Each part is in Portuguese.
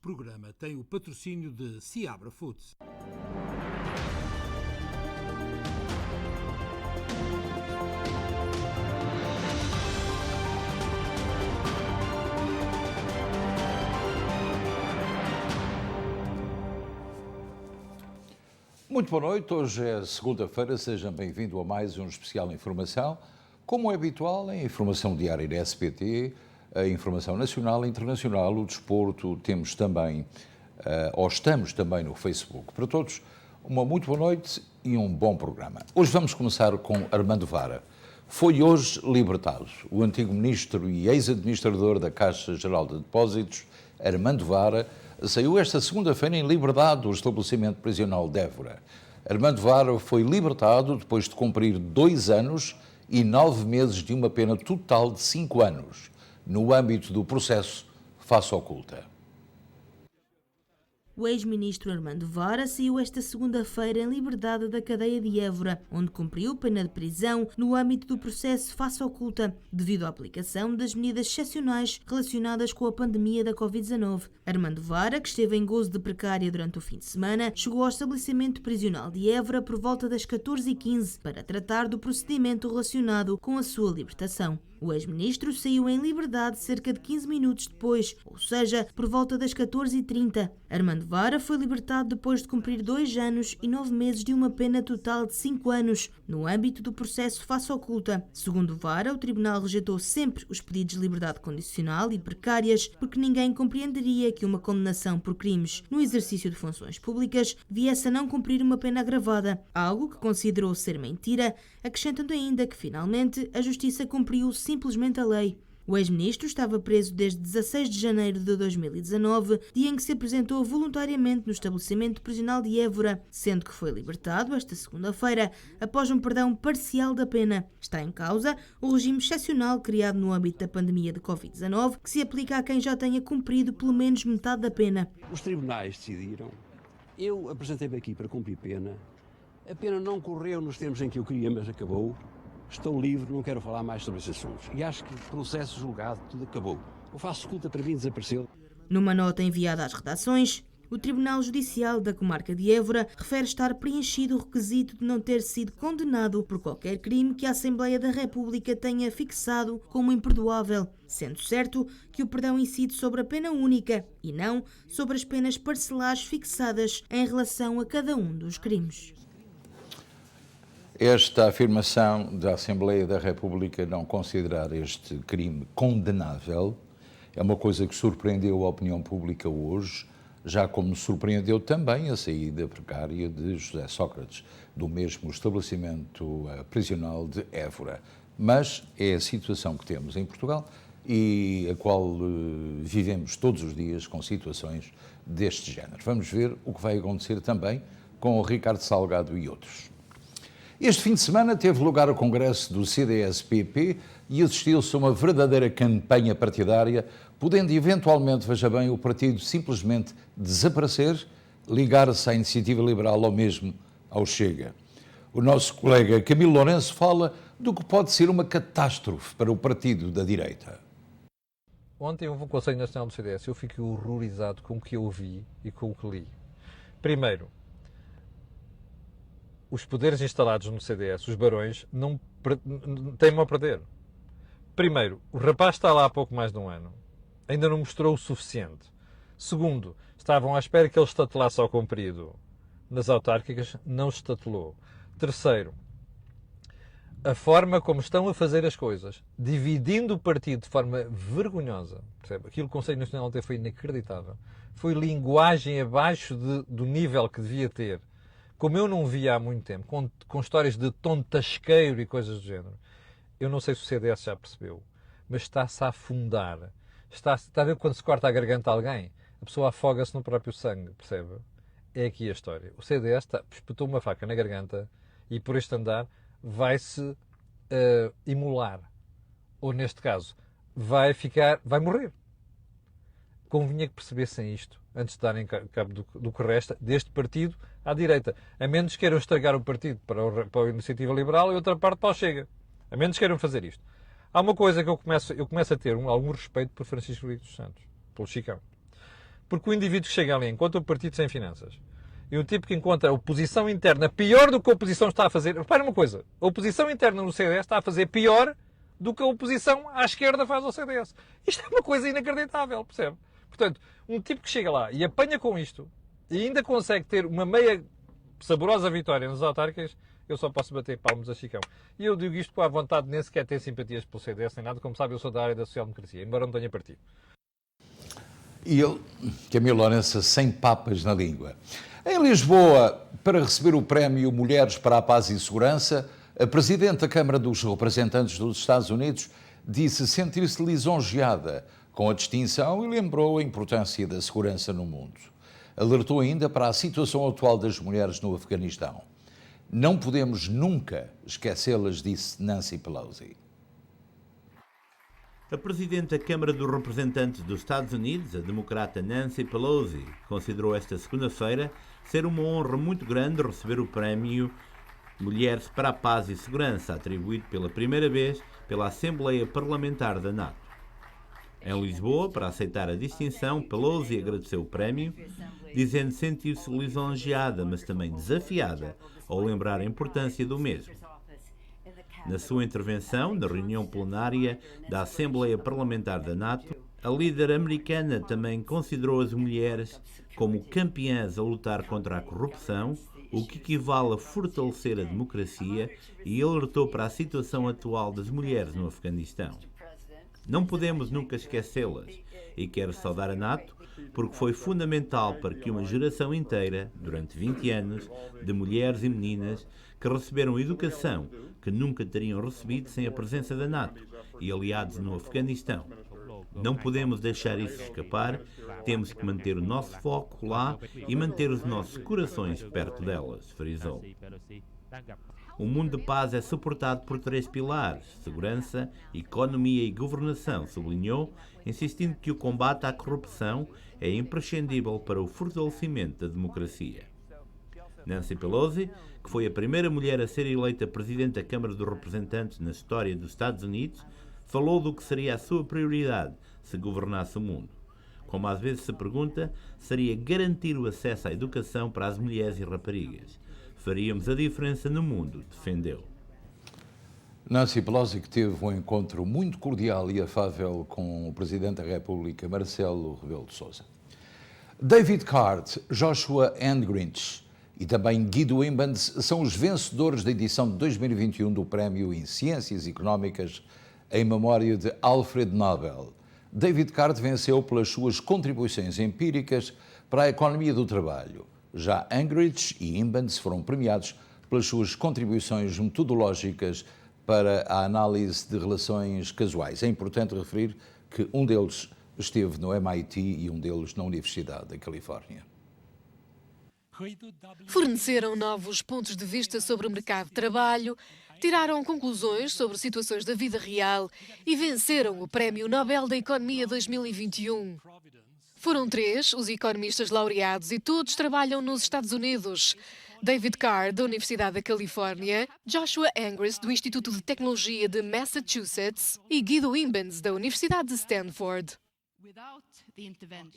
programa tem o patrocínio de Seabra Foods. Muito boa noite, hoje é segunda-feira, sejam bem-vindos a mais um especial Informação. Como é habitual, a informação diária da SBT, a informação nacional e internacional, o desporto, temos também, estamos também no Facebook. Para todos, uma muito boa noite e um bom programa. Hoje vamos começar com Armando Vara. Foi hoje libertado o antigo ministro e ex-administrador da Caixa Geral de Depósitos, Armando Vara, saiu esta segunda-feira em liberdade do estabelecimento prisional de Évora. Armando Vara foi libertado depois de cumprir 2 anos e 9 meses de uma pena total de 5 anos, no âmbito do processo Face Oculta. O ex-ministro Armando Vara saiu esta segunda-feira em liberdade da cadeia de Évora, onde cumpriu pena de prisão no âmbito do processo Face Oculta, devido à aplicação das medidas excepcionais relacionadas com a pandemia da Covid-19. Armando Vara, que esteve em gozo de precária durante o fim de semana, chegou ao estabelecimento prisional de Évora por volta das 14h15 para tratar do procedimento relacionado com a sua libertação. O ex-ministro saiu em liberdade cerca de 15 minutos depois, ou seja, por volta das 14h30. Armando Vara foi libertado depois de cumprir 2 anos e 9 meses de uma pena total de 5 anos, no âmbito do processo Face Oculta. Segundo Vara, o tribunal rejeitou sempre os pedidos de liberdade condicional e precárias, porque ninguém compreenderia que uma condenação por crimes no exercício de funções públicas viesse a não cumprir uma pena agravada, algo que considerou ser mentira, acrescentando ainda que, finalmente, a Justiça cumpriu simplesmente a lei. O ex-ministro estava preso desde 16 de janeiro de 2019, dia em que se apresentou voluntariamente no estabelecimento prisional de Évora, sendo que foi libertado esta segunda-feira após um perdão parcial da pena. Está em causa o regime excepcional criado no âmbito da pandemia de Covid-19, que se aplica a quem já tenha cumprido pelo menos metade da pena. Os tribunais decidiram. Eu apresentei-me aqui para cumprir pena. A pena não correu nos termos em que eu queria, mas acabou. Estou livre, não quero falar mais sobre esses assuntos. E acho que o processo julgado, tudo acabou. O Face Oculta para mim desapareceu. Numa nota enviada às redações, o Tribunal Judicial da Comarca de Évora refere estar preenchido o requisito de não ter sido condenado por qualquer crime que a Assembleia da República tenha fixado como imperdoável, sendo certo que o perdão incide sobre a pena única e não sobre as penas parcelares fixadas em relação a cada um dos crimes. Esta afirmação da Assembleia da República não considerar este crime condenável é uma coisa que surpreendeu a opinião pública hoje, já como surpreendeu também a saída precária de José Sócrates, do mesmo estabelecimento prisional de Évora. Mas é a situação que temos em Portugal e a qual vivemos todos os dias com situações deste género. Vamos ver o que vai acontecer também com o Ricardo Salgado e outros. Este fim de semana teve lugar o congresso do CDS-PP e assistiu-se a uma verdadeira campanha partidária, podendo eventualmente, veja bem, o partido simplesmente desaparecer, ligar-se à Iniciativa Liberal ou mesmo ao Chega. O nosso colega Camilo Lourenço fala do que pode ser uma catástrofe para o partido da direita. Ontem houve um Conselho Nacional do CDS, eu fiquei horrorizado com o que eu ouvi e com o que li. Primeiro, os poderes instalados no CDS, os barões, não teimam a perder. Primeiro, o rapaz está lá há pouco mais de um ano. Ainda não mostrou o suficiente. Segundo, estavam à espera que ele estatelasse ao comprido. Nas autárquicas, não estatelou. Terceiro, a forma como estão a fazer as coisas, dividindo o partido de forma vergonhosa, percebe? Aquilo que o Conselho Nacional teve foi inacreditável. Foi linguagem abaixo do nível que devia ter. Como eu não via há muito tempo, com histórias de tom tasqueiro e coisas do género, eu não sei se o CDS já percebeu, mas está-se a afundar. Está a ver quando se corta a garganta a alguém? A pessoa afoga-se no próprio sangue, percebe? É aqui a história. O CDS espetou uma faca na garganta e por este andar vai-se imolar. Ou neste caso, vai morrer. Convinha que percebessem isto antes de darem cabo do que resta deste partido à direita. A menos que queiram estragar o partido para a Iniciativa Liberal e outra parte para o Chega. A menos que queiram fazer isto. Há uma coisa que eu começo a ter algum respeito por Francisco Rodrigues dos Santos, pelo Chicão. Porque o indivíduo que chega ali encontra o partido sem finanças e um tipo que encontra a oposição interna pior do que a oposição está a fazer. Repara uma coisa, a oposição interna no CDS está a fazer pior do que a oposição à esquerda faz ao CDS. Isto é uma coisa inacreditável, percebe? Portanto, um tipo que chega lá e apanha com isto e ainda consegue ter uma meia saborosa vitória nas autárquicas, eu só posso bater palmos a Chicão. E eu digo isto com a vontade, nem sequer ter simpatias pelo CDS, nem nada. Como sabe, eu sou da área da social-democracia, embora não tenha partido. E ele, Camilo Lourenço, sem papas na língua. Em Lisboa, para receber o prémio Mulheres para a Paz e Segurança, a Presidente da Câmara dos Representantes dos Estados Unidos disse sentir-se lisonjeada com a distinção e lembrou a importância da segurança no mundo. Alertou ainda para a situação atual das mulheres no Afeganistão. Não podemos nunca esquecê-las, disse Nancy Pelosi. A Presidente da Câmara dos Representantes dos Estados Unidos, a democrata Nancy Pelosi, considerou esta segunda-feira ser uma honra muito grande receber o prémio Mulheres para a Paz e Segurança, atribuído pela primeira vez pela Assembleia Parlamentar da NATO. Em Lisboa, para aceitar a distinção, Pelosi agradeceu o prémio, dizendo sentir-se lisonjeada, mas também desafiada, ao lembrar a importância do mesmo. Na sua intervenção, na reunião plenária da Assembleia Parlamentar da NATO, a líder americana também considerou as mulheres como campeãs a lutar contra a corrupção, o que equivale a fortalecer a democracia, e alertou para a situação atual das mulheres no Afeganistão. Não podemos nunca esquecê-las, e quero saudar a NATO porque foi fundamental para que uma geração inteira, durante 20 anos, de mulheres e meninas que receberam educação que nunca teriam recebido sem a presença da NATO e aliados no Afeganistão. Não podemos deixar isso escapar, temos que manter o nosso foco lá e manter os nossos corações perto delas, frisou. O mundo de paz é suportado por 3 pilares: segurança, economia e governação, sublinhou, insistindo que o combate à corrupção é imprescindível para o fortalecimento da democracia. Nancy Pelosi, que foi a primeira mulher a ser eleita Presidente da Câmara dos Representantes na história dos Estados Unidos, falou do que seria a sua prioridade se governasse o mundo. Como às vezes se pergunta, seria garantir o acesso à educação para as mulheres e raparigas. Faríamos a diferença no mundo, defendeu. Nancy Pelosi, que teve um encontro muito cordial e afável com o Presidente da República, Marcelo Rebelo de Sousa. David Card, Joshua Andrich e também Guido Imbens são os vencedores da edição de 2021 do Prémio em Ciências Económicas em memória de Alfred Nobel. David Card venceu pelas suas contribuições empíricas para a economia do trabalho. Já Andrich e Imbens foram premiados pelas suas contribuições metodológicas para a análise de relações casuais. É importante referir que um deles esteve no MIT e um deles na Universidade da Califórnia. Forneceram novos pontos de vista sobre o mercado de trabalho, tiraram conclusões sobre situações da vida real e venceram o Prémio Nobel da Economia 2021. Foram 3 os economistas laureados e todos trabalham nos Estados Unidos. David Card, da Universidade da Califórnia, Joshua Andrich, do Instituto de Tecnologia de Massachusetts e Guido Imbens, da Universidade de Stanford.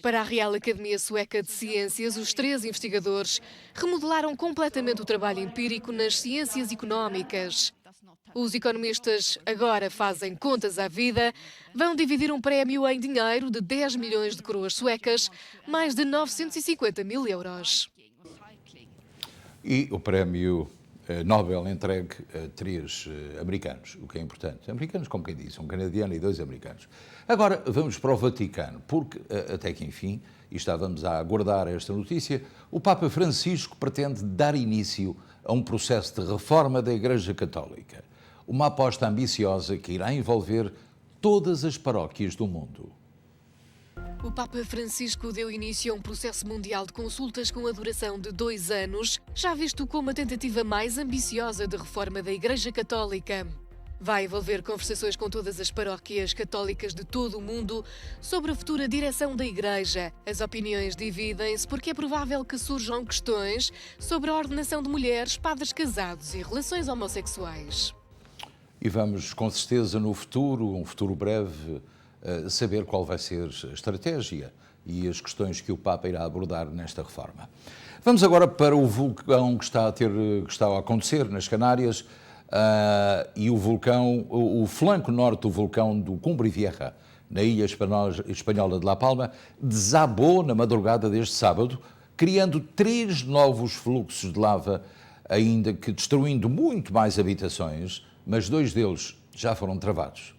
Para a Real Academia Sueca de Ciências, os 3 investigadores remodelaram completamente o trabalho empírico nas ciências económicas. Os economistas agora fazem contas à vida, vão dividir um prémio em dinheiro de 10 milhões de coroas suecas, mais de 950 mil euros. E o prémio Nobel entregue a 3 americanos, o que é importante. Americanos, como quem diz, um canadiano e 2 americanos. Agora vamos para o Vaticano, porque até que enfim, e estávamos a aguardar esta notícia, o Papa Francisco pretende dar início a um processo de reforma da Igreja Católica. Uma aposta ambiciosa que irá envolver todas as paróquias do mundo. O Papa Francisco deu início a um processo mundial de consultas com a duração de 2 anos, já visto como a tentativa mais ambiciosa de reforma da Igreja Católica. Vai envolver conversações com todas as paróquias católicas de todo o mundo sobre a futura direção da Igreja. As opiniões dividem-se porque é provável que surjam questões sobre a ordenação de mulheres, padres casados e relações homossexuais. E vamos, com certeza, no futuro, um futuro breve, saber qual vai ser a estratégia e as questões que o Papa irá abordar nesta reforma. Vamos agora para o vulcão que está a acontecer nas Canárias e o flanco norte do vulcão do Cumbre Vieja, na ilha espanhola de La Palma, desabou na madrugada deste sábado, criando 3 novos fluxos de lava, ainda que destruindo muito mais habitações, mas 2 deles já foram travados.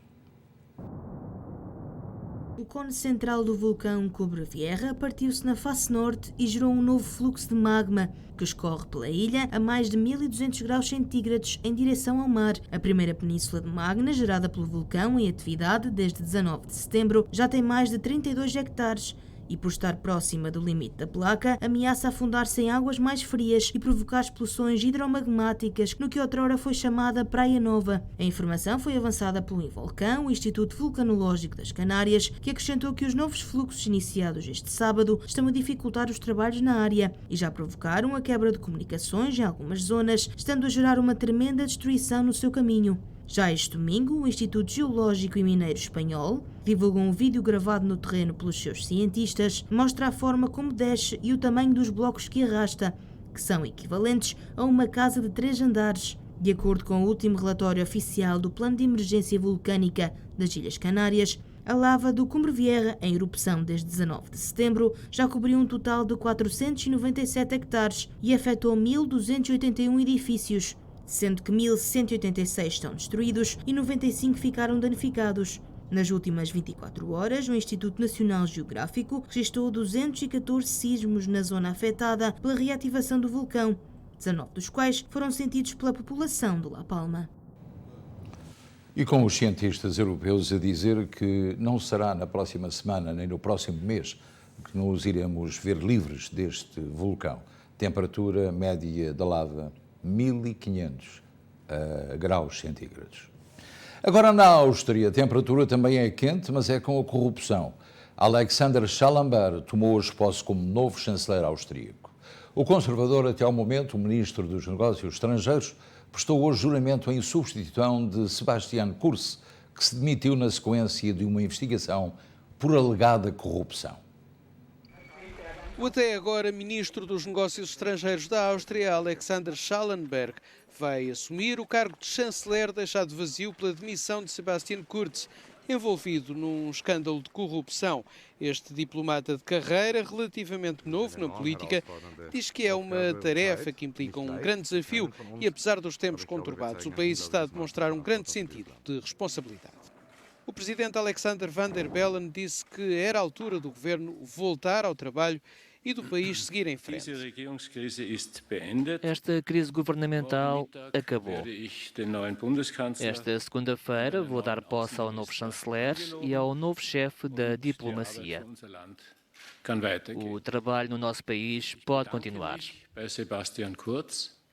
O cone central do vulcão Cumbre Vieja partiu-se na face norte e gerou um novo fluxo de magma que escorre pela ilha a mais de 1200 graus centígrados em direção ao mar. A primeira península de magma gerada pelo vulcão em atividade desde 19 de setembro já tem mais de 32 hectares e, por estar próxima do limite da placa, ameaça afundar-se em águas mais frias e provocar explosões hidromagmáticas no que outrora foi chamada Praia Nova. A informação foi avançada pelo Involcão, o Instituto Vulcanológico das Canárias, que acrescentou que os novos fluxos iniciados este sábado estão a dificultar os trabalhos na área e já provocaram a quebra de comunicações em algumas zonas, estando a gerar uma tremenda destruição no seu caminho. Já este domingo, o Instituto Geológico e Mineiro Espanhol divulgou um vídeo gravado no terreno pelos seus cientistas, mostra a forma como desce e o tamanho dos blocos que arrasta, que são equivalentes a uma casa de 3 andares. De acordo com o último relatório oficial do Plano de Emergência Vulcânica das Ilhas Canárias, a lava do Cumbre Vieja, em erupção desde 19 de setembro, já cobriu um total de 497 hectares e afetou 1.281 edifícios, sendo que 1.186 estão destruídos e 95 ficaram danificados. Nas últimas 24 horas, o Instituto Nacional Geográfico registrou 214 sismos na zona afetada pela reativação do vulcão, 19 dos quais foram sentidos pela população de La Palma. E com os cientistas europeus a dizer que não será na próxima semana nem no próximo mês que nos iremos ver livres deste vulcão. Temperatura média da lava 1500 graus centígrados. Agora na Áustria, a temperatura também é quente, mas é com a corrupção. Alexander Schallenberg tomou hoje posse como novo chanceler austríaco. O conservador, até ao momento, o ministro dos Negócios Estrangeiros, prestou hoje juramento em substituição de Sebastian Kurz, que se demitiu na sequência de uma investigação por alegada corrupção. O até agora ministro dos Negócios Estrangeiros da Áustria, Alexander Schallenberg, vai assumir o cargo de chanceler deixado vazio pela demissão de Sebastian Kurz, envolvido num escândalo de corrupção. Este diplomata de carreira, relativamente novo na política, diz que é uma tarefa que implica um grande desafio e, apesar dos tempos conturbados, o país está a demonstrar um grande sentido de responsabilidade. O presidente Alexander Van der Bellen disse que era a altura do governo voltar ao trabalho e do país seguir em frente. Esta crise governamental acabou. Esta segunda-feira vou dar posse ao novo chanceler e ao novo chefe da diplomacia. O trabalho no nosso país pode continuar.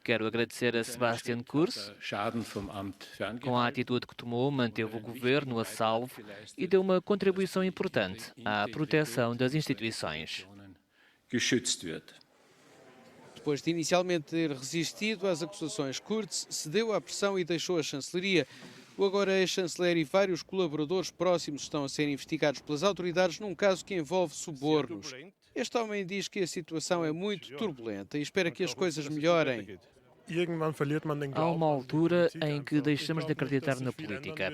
Quero agradecer a Sebastian Kurz. Com a atitude que tomou, manteve o governo a salvo e deu uma contribuição importante à proteção das instituições. Depois de inicialmente ter resistido às acusações, Kurz cedeu à pressão e deixou a chancelaria. O agora ex-chanceler e vários colaboradores próximos estão a ser investigados pelas autoridades num caso que envolve subornos. Este homem diz que a situação é muito turbulenta e espera que as coisas melhorem. Há uma altura em que deixamos de acreditar na política.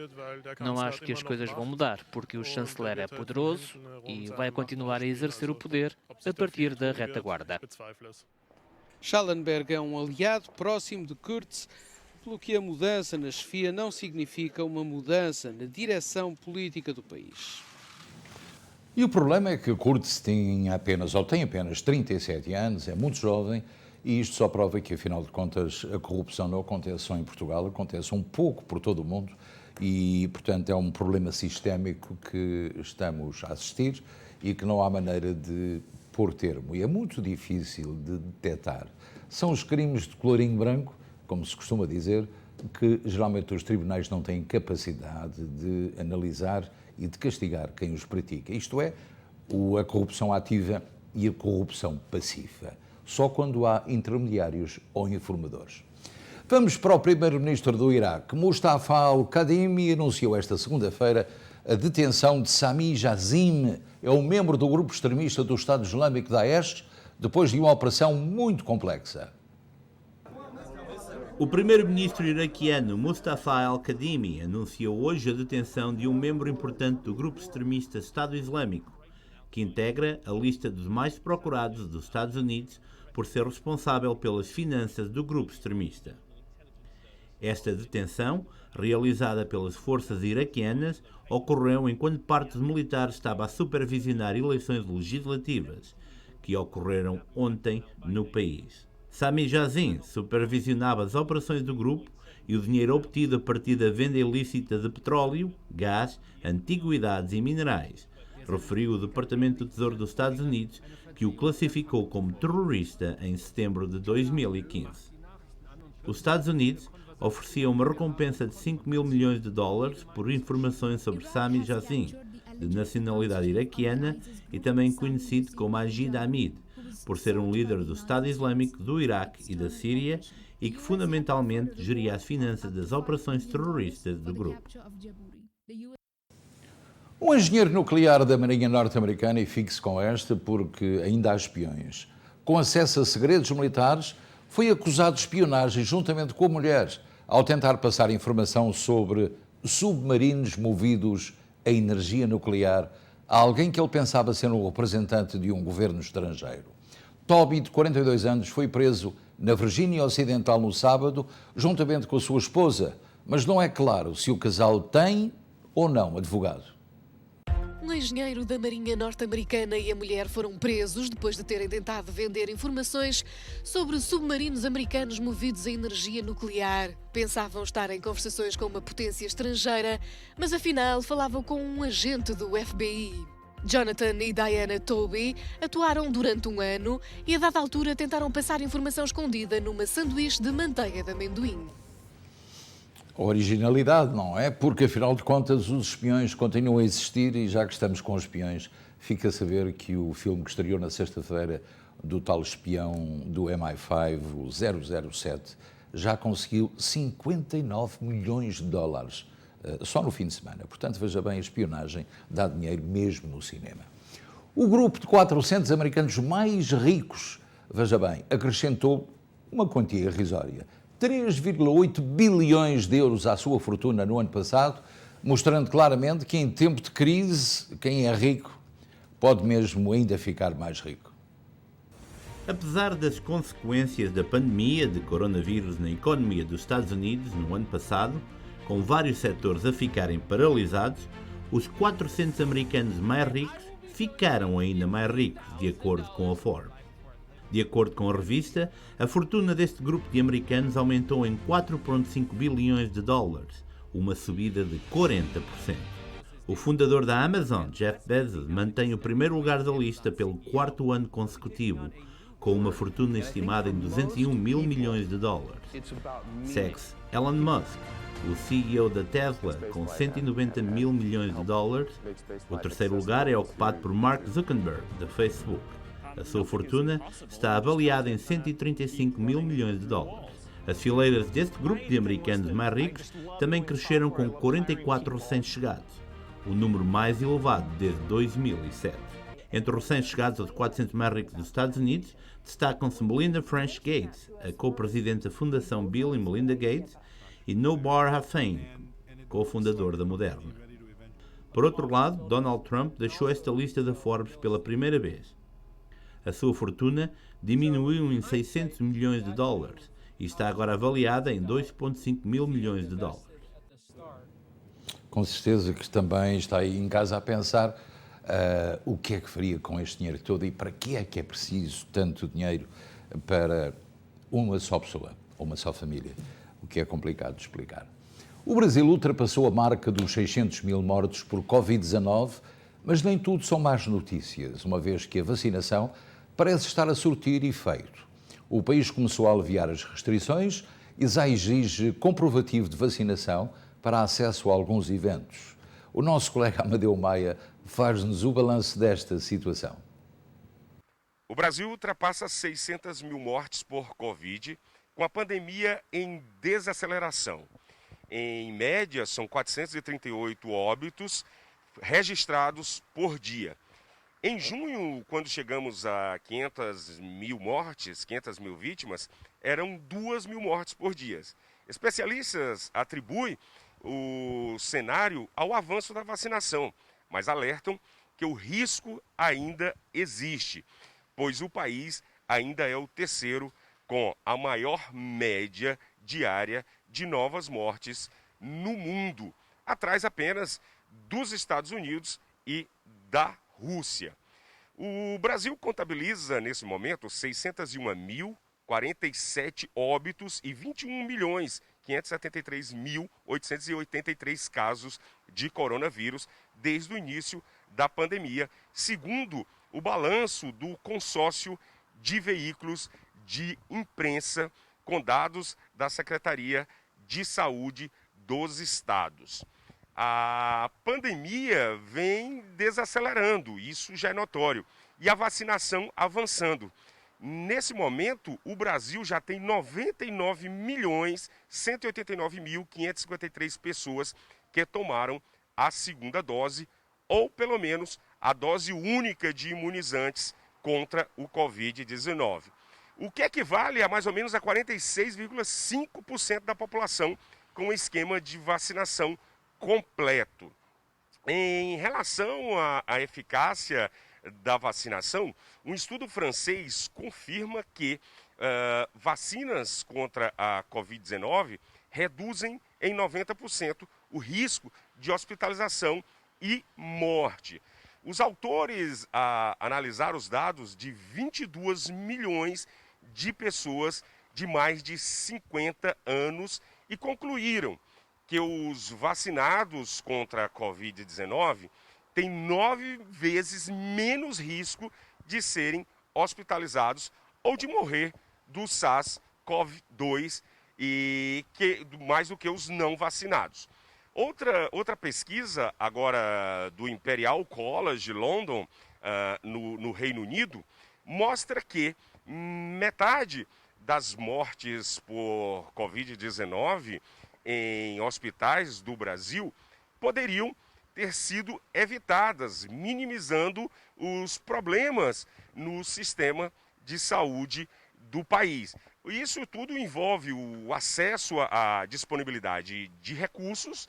Não acho que as coisas vão mudar, porque o chanceler é poderoso e vai continuar a exercer o poder a partir da retaguarda. Schallenberg é um aliado próximo de Kurz, pelo que a mudança na chefia não significa uma mudança na direção política do país. E o problema é que Kurz tem apenas 37 anos, é muito jovem, e isto só prova que, afinal de contas, a corrupção não acontece só em Portugal, acontece um pouco por todo o mundo e, portanto, é um problema sistémico que estamos a assistir e que não há maneira de pôr termo. E é muito difícil de detectar. São os crimes de colorinho branco, como se costuma dizer, que geralmente os tribunais não têm capacidade de analisar e de castigar quem os pratica. Isto é, a corrupção ativa e a corrupção passiva. Só quando há intermediários ou informadores. Vamos para o primeiro-ministro do Iraque. Mustafa al-Kadhimi anunciou esta segunda-feira a detenção de Sami Jazim, é um membro do grupo extremista do Estado Islâmico Daesh, depois de uma operação muito complexa. O primeiro-ministro iraquiano Mustafa al-Kadhimi anunciou hoje a detenção de um membro importante do grupo extremista Estado Islâmico, que integra a lista dos mais procurados dos Estados Unidos por ser responsável pelas finanças do grupo extremista. Esta detenção, realizada pelas forças iraquianas, ocorreu enquanto parte militar estava a supervisionar eleições legislativas, que ocorreram ontem no país. Sami Jazim supervisionava as operações do grupo e o dinheiro obtido a partir da venda ilícita de petróleo, gás, antiguidades e minerais, referiu o Departamento do Tesouro dos Estados Unidos, que o classificou como terrorista em setembro de 2015. Os Estados Unidos ofereciam uma recompensa de 5 mil milhões de dólares por informações sobre Sami Jazim, de nacionalidade iraquiana e também conhecido como Ajid Hamid, por ser um líder do Estado Islâmico do Iraque e da Síria e que fundamentalmente geria as finanças das operações terroristas do grupo. Um engenheiro nuclear da Marinha Norte-Americana, e fixe com esta porque ainda há espiões, com acesso a segredos militares, foi acusado de espionagem juntamente com a mulher, ao tentar passar informação sobre submarinos movidos a energia nuclear a alguém que ele pensava ser um representante de um governo estrangeiro. Toby, de 42 anos, foi preso na Virgínia Ocidental no sábado, juntamente com a sua esposa, mas não é claro se o casal tem ou não advogado. Um engenheiro da Marinha Norte-Americana e a mulher foram presos depois de terem tentado vender informações sobre submarinos americanos movidos a energia nuclear. Pensavam estar em conversações com uma potência estrangeira, mas afinal falavam com um agente do FBI. Jonathan e Diana Toby atuaram durante um ano e a dada altura tentaram passar informação escondida numa sanduíche de manteiga de amendoim. Originalidade, não é? Porque, afinal de contas, os espiões continuam a existir e, já que estamos com espiões, fica a saber que o filme que estreou na sexta-feira do tal espião do MI5, o 007, já conseguiu 59 milhões de dólares só no fim de semana. Portanto, veja bem, a espionagem dá dinheiro mesmo no cinema. O grupo de 400 americanos mais ricos, veja bem, acrescentou uma quantia irrisória. 3,8 bilhões de euros à sua fortuna no ano passado, mostrando claramente que em tempo de crise, quem é rico pode mesmo ainda ficar mais rico. Apesar das consequências da pandemia de coronavírus na economia dos Estados Unidos no ano passado, com vários setores a ficarem paralisados, os 400 americanos mais ricos ficaram ainda mais ricos, de acordo com a Forbes. De acordo com a revista, a fortuna deste grupo de americanos aumentou em 4,5 bilhões de dólares, uma subida de 40%. O fundador da Amazon, Jeff Bezos, mantém o primeiro lugar da lista pelo quarto ano consecutivo, com uma fortuna estimada em 201 mil milhões de dólares. Segue-se Elon Musk, o CEO da Tesla, com 190 mil milhões de dólares. O terceiro lugar é ocupado por Mark Zuckerberg, da Facebook. A sua fortuna está avaliada em 135 mil milhões de dólares. As fileiras deste grupo de americanos mais ricos também cresceram com 44 recém-chegados, o número mais elevado desde 2007. Entre os recém-chegados aos 400 mais ricos dos Estados Unidos, destacam-se Melinda French Gates, a co-presidente da Fundação Bill e Melinda Gates, e Noubar Hafein, co-fundador da Moderna. Por outro lado, Donald Trump deixou esta lista da Forbes pela primeira vez. A sua fortuna diminuiu em 600 milhões de dólares e está agora avaliada em 2,5 mil milhões de dólares. Com certeza que também está aí em casa a pensar o que é que faria com este dinheiro todo e para que é preciso tanto dinheiro para uma só pessoa, ou uma só família, o que é complicado de explicar. O Brasil ultrapassou a marca dos 600 mil mortos por Covid-19, mas nem tudo são más notícias, uma vez que a vacinação parece estar a surtir efeito. O país começou a aliviar as restrições e já exige comprovativo de vacinação para acesso a alguns eventos. O nosso colega Amadeu Maia faz-nos o balanço desta situação. O Brasil ultrapassa 600 mil mortes por Covid, com a pandemia em desaceleração. Em média, são 438 óbitos registrados por dia. Em junho, quando chegamos a 500 mil mortes, 500 mil vítimas, eram 2 mil mortes por dia. Especialistas atribuem o cenário ao avanço da vacinação, mas alertam que o risco ainda existe, pois o país ainda é o terceiro com a maior média diária de novas mortes no mundo, atrás apenas dos Estados Unidos e da Rússia. O Brasil contabiliza, nesse momento, 601.047 óbitos e 21.573.883 casos de coronavírus desde o início da pandemia, segundo o balanço do consórcio de veículos de imprensa com dados da Secretaria de Saúde dos estados. A pandemia vem desacelerando, isso já é notório, e a vacinação avançando. Nesse momento, o Brasil já tem 99.189.553 pessoas que tomaram a segunda dose, ou pelo menos a dose única de imunizantes contra o Covid-19. O que equivale a mais ou menos a 46,5% da população com o esquema de vacinação completo. Em relação à eficácia da vacinação, um estudo francês confirma que vacinas contra a Covid-19 reduzem em 90% o risco de hospitalização e morte. Os autores analisaram os dados de 22 milhões de pessoas de mais de 50 anos e concluíram que os vacinados contra a Covid-19 têm 9 vezes menos risco de serem hospitalizados ou de morrer do SARS-CoV-2 mais do que os não vacinados. Outra pesquisa agora do Imperial College London, no Reino Unido, mostra que metade das mortes por Covid-19 em hospitais do Brasil poderiam ter sido evitadas, minimizando os problemas no sistema de saúde do país. Isso tudo envolve o acesso à disponibilidade de recursos,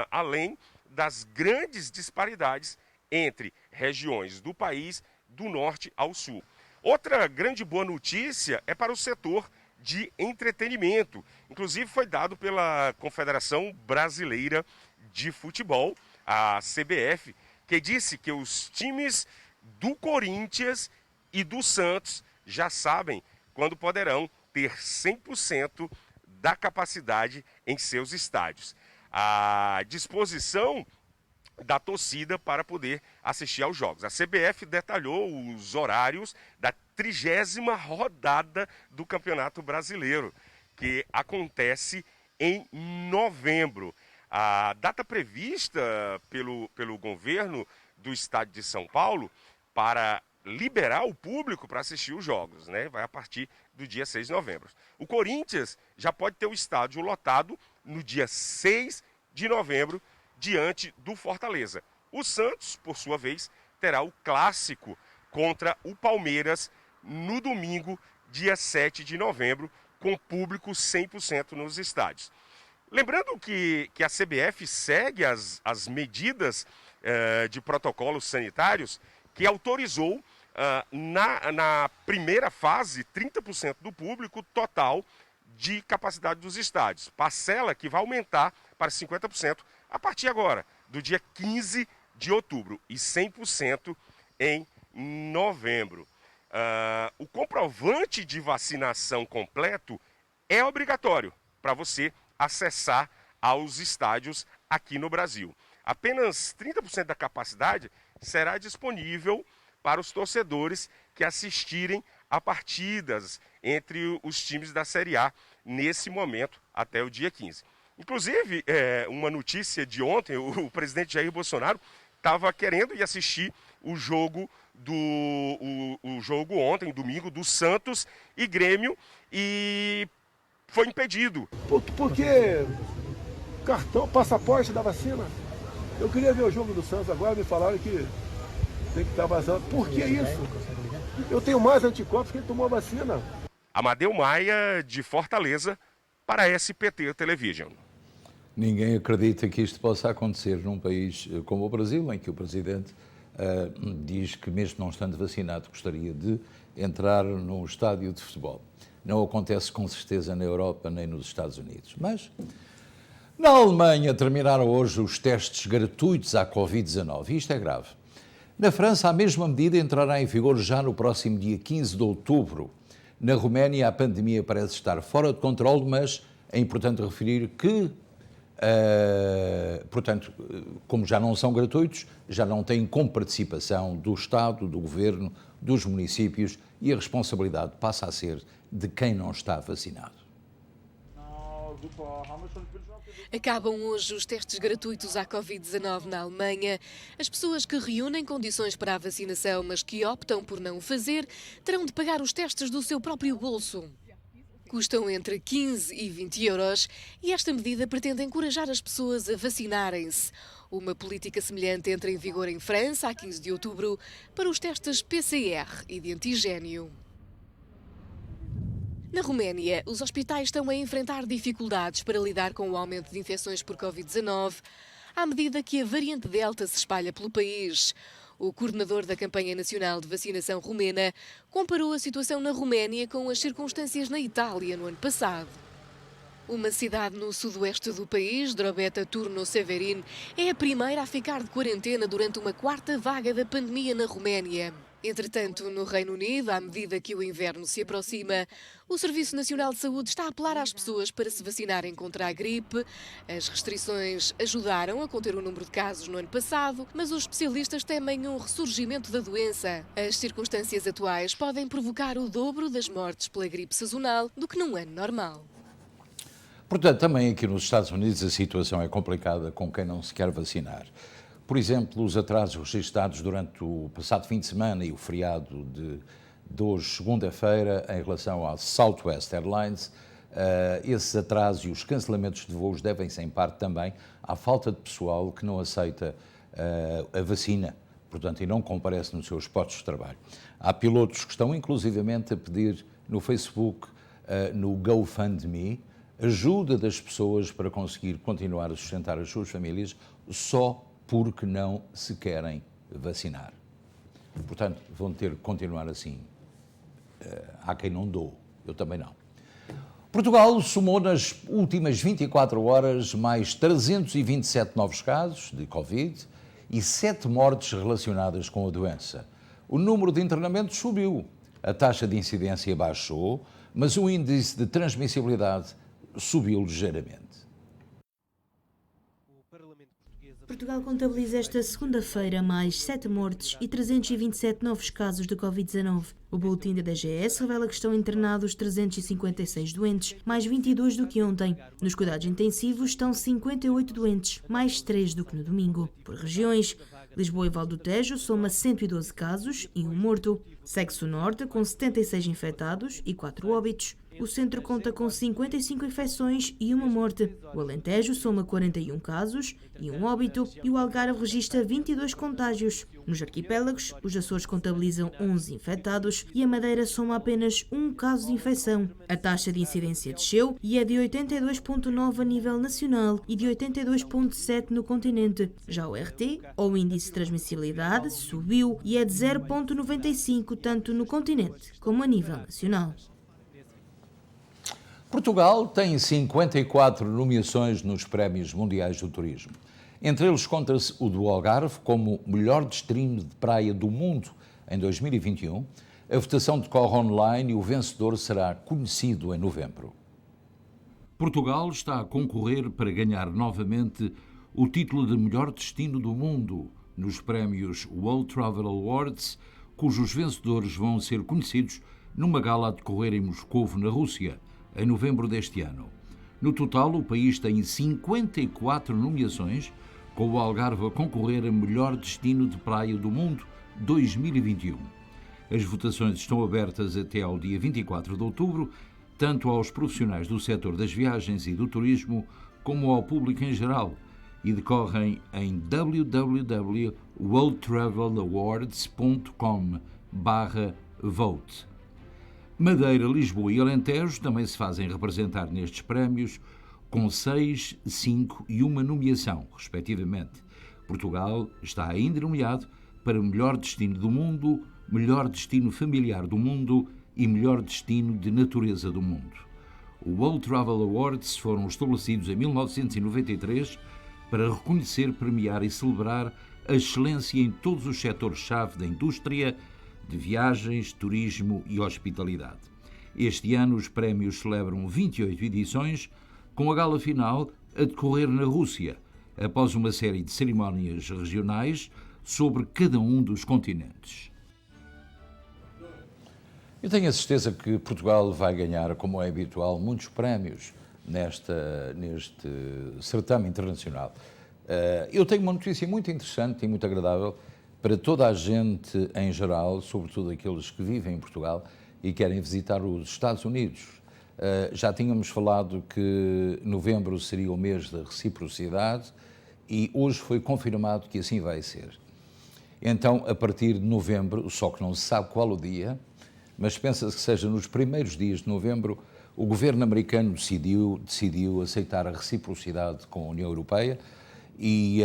além das grandes disparidades entre regiões do país, do norte ao sul. Outra grande boa notícia é para o setor de entretenimento. Inclusive foi dado pela Confederação Brasileira de Futebol, a CBF, que disse que os times do Corinthians e do Santos já sabem quando poderão ter 100% da capacidade em seus estádios. A disposição da torcida para poder assistir aos jogos. A CBF detalhou os horários da 30ª rodada do Campeonato Brasileiro, que acontece em novembro. A data prevista pelo governo do estado de São Paulo para liberar o público para assistir os jogos, né? Vai a partir do dia 6 de novembro. O Corinthians já pode ter o estádio lotado no dia 6 de novembro, diante do Fortaleza. O Santos, por sua vez, terá o clássico contra o Palmeiras no domingo, dia 7 de novembro, com público 100% nos estádios. Lembrando que a CBF segue as medidas de protocolos sanitários que autorizou na primeira fase 30% do público total de capacidade dos estádios. Parcela que vai aumentar para 50% a partir agora, do dia 15 de outubro e 100% em novembro. O comprovante de vacinação completo é obrigatório para você acessar aos estádios aqui no Brasil. Apenas 30% da capacidade será disponível para os torcedores que assistirem a partidas entre os times da Série A nesse momento até o dia 15. Inclusive, uma notícia de ontem, o presidente Jair Bolsonaro estava querendo ir assistir o jogo ontem, domingo, do Santos e Grêmio, e foi impedido. Por que cartão, passaporte da vacina? Eu queria ver o jogo do Santos agora, me falaram que tem que estar vacinado. Por que isso? Eu tenho mais anticorpos que ele tomou a vacina. Amadeu Maia, de Fortaleza, para a SPT Television. Ninguém acredita que isto possa acontecer num país como o Brasil, em que o Presidente diz que, mesmo não estando vacinado, gostaria de entrar num estádio de futebol. Não acontece com certeza na Europa nem nos Estados Unidos. Mas na Alemanha terminaram hoje os testes gratuitos à Covid-19. Isto é grave. Na França, a mesma medida entrará em vigor já no próximo dia 15 de outubro. Na Roménia, a pandemia parece estar fora de controle, mas é importante referir que, portanto, como já não são gratuitos, já não têm comparticipação do Estado, do Governo, dos municípios, e a responsabilidade passa a ser de quem não está vacinado. Acabam hoje os testes gratuitos à Covid-19 na Alemanha. As pessoas que reúnem condições para a vacinação, mas que optam por não o fazer, terão de pagar os testes do seu próprio bolso. Custam entre 15 e 20 euros e esta medida pretende encorajar as pessoas a vacinarem-se. Uma política semelhante entra em vigor em França, a 15 de outubro, para os testes PCR e de antigênio. Na Roménia, os hospitais estão a enfrentar dificuldades para lidar com o aumento de infecções por Covid-19, à medida que a variante Delta se espalha pelo país. O coordenador da campanha nacional de vacinação romena comparou a situação na Roménia com as circunstâncias na Itália no ano passado. Uma cidade no sudoeste do país, Drobeta Turno Severin, é a primeira a ficar de quarentena durante uma quarta vaga da pandemia na Roménia. Entretanto, no Reino Unido, à medida que o inverno se aproxima, o Serviço Nacional de Saúde está a apelar às pessoas para se vacinarem contra a gripe. As restrições ajudaram a conter o número de casos no ano passado, mas os especialistas temem um ressurgimento da doença. As circunstâncias atuais podem provocar o dobro das mortes pela gripe sazonal do que num ano normal. Portanto, também aqui nos Estados Unidos a situação é complicada com quem não se quer vacinar. Por exemplo, os atrasos registrados durante o passado fim de semana e o feriado de hoje, segunda-feira, em relação à Southwest Airlines, esses atrasos e os cancelamentos de voos devem-se em parte também à falta de pessoal que não aceita a vacina, portanto, e não comparece nos seus postos de trabalho. Há pilotos que estão inclusivamente a pedir no Facebook, no GoFundMe, ajuda das pessoas para conseguir continuar a sustentar as suas famílias só porque não se querem vacinar. Portanto, vão ter que continuar assim. Há quem não doe, eu também não. Portugal somou nas últimas 24 horas mais 327 novos casos de Covid e 7 mortes relacionadas com a doença. O número de internamentos subiu, a taxa de incidência baixou, mas o índice de transmissibilidade subiu ligeiramente. Portugal contabiliza esta segunda-feira mais 7 mortes e 327 novos casos de Covid-19. O boletim da DGS revela que estão internados 356 doentes, mais 22 do que ontem. Nos cuidados intensivos estão 58 doentes, mais 3 do que no domingo. Por regiões, Lisboa e Val do Tejo soma 112 casos e 1 morto. Segue-se o Norte com 76 infectados e 4 óbitos. O Centro conta com 55 infecções e 1 morte. O Alentejo soma 41 casos e 1 óbito e o Algarve registra 22 contágios. Nos arquipélagos, os Açores contabilizam 11 infectados e a Madeira soma apenas 1 caso de infecção. A taxa de incidência desceu e é de 82,9 a nível nacional e de 82,7 no continente. Já o RT, ou índice de transmissibilidade, subiu e é de 0,95 tanto no continente como a nível nacional. Portugal tem 54 nomeações nos Prémios Mundiais do Turismo. Entre eles conta-se o do Algarve como melhor destino de praia do mundo em 2021. A votação decorre online e o vencedor será conhecido em novembro. Portugal está a concorrer para ganhar novamente o título de melhor destino do mundo nos prémios World Travel Awards, cujos vencedores vão ser conhecidos numa gala a decorrer em Moscovo, na Rússia, em novembro deste ano. No total, o país tem 54 nomeações, com o Algarve a concorrer a melhor destino de praia do mundo 2021. As votações estão abertas até ao dia 24 de outubro, tanto aos profissionais do setor das viagens e do turismo, como ao público em geral, e decorrem em www.worldtravelawards.com/vote. Madeira, Lisboa e Alentejo também se fazem representar nestes prémios, com 6, 5 e uma nomeação, respectivamente. Portugal está ainda nomeado para melhor destino do mundo, melhor destino familiar do mundo e melhor destino de natureza do mundo. O World Travel Awards foram estabelecidos em 1993 para reconhecer, premiar e celebrar a excelência em todos os setores-chave da indústria, de viagens, turismo e hospitalidade. Este ano os prémios celebram 28 edições, com a gala final a decorrer na Rússia, após uma série de cerimónias regionais sobre cada um dos continentes. Eu tenho a certeza que Portugal vai ganhar, como é habitual, muitos prémios neste certame internacional. Eu tenho uma notícia muito interessante e muito agradável para toda a gente em geral, sobretudo aqueles que vivem em Portugal e querem visitar os Estados Unidos. Já tínhamos falado que novembro seria o mês da reciprocidade e hoje foi confirmado que assim vai ser. Então, a partir de novembro, só que não se sabe qual o dia, mas pensa-se que seja nos primeiros dias de novembro, o governo americano decidiu aceitar a reciprocidade com a União Europeia e